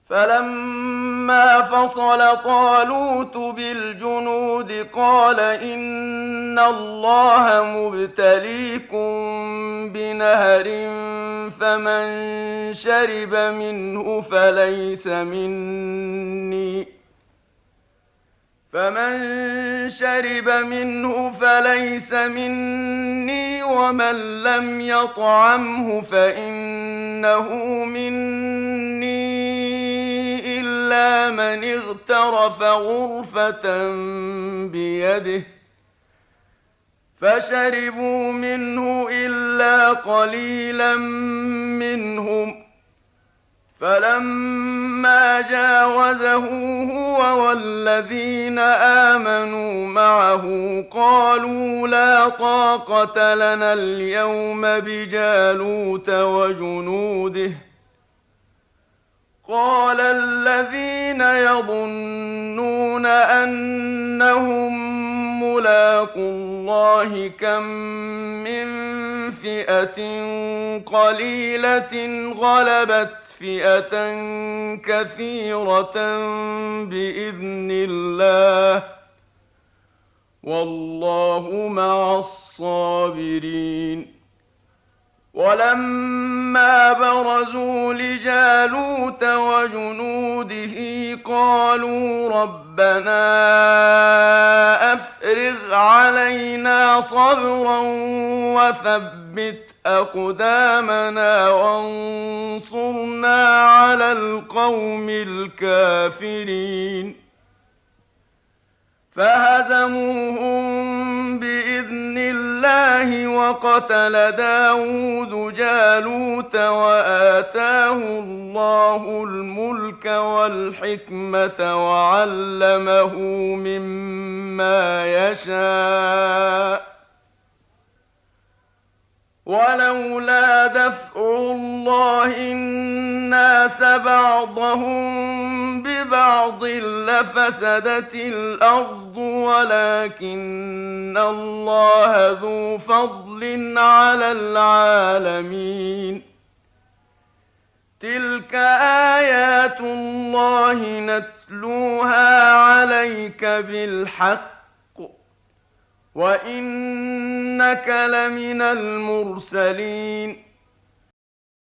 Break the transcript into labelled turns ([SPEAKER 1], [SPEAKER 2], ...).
[SPEAKER 1] فلما فصل طالوت بالجنود قال إن الله مبتليكم بنهر فمن شرب منه فليس مني ومن لم يطعمه فإنه مني إلا من اغترف غرفة بيده فشربوا منه إلا قليلا منهم فلما جاوزه هو والذين آمنوا معه قالوا لا طاقة لنا اليوم بجالوت وجنوده قال الذين يظنون أنهم ملاقو الله كم من فئة قليلة غلبت فئة كثيرة بإذن الله والله مع الصابرين. ولما برزوا لجالوت وجنوده قالوا ربنا أفرغ علينا صبرا وثبت أقدامنا وانصرنا على القوم الكافرين فهزموهم بإذن الله وقتل داود جالوت وآتاه الله الملك والحكمة وعلمه مما يشاء ولولا دفع الله الناس بعضهم ببعض لفسدت الأرض ولكن الله ذو فضل على العالمين. تلك آيات الله نتلوها عليك بالحق وإنك لمن المرسلين.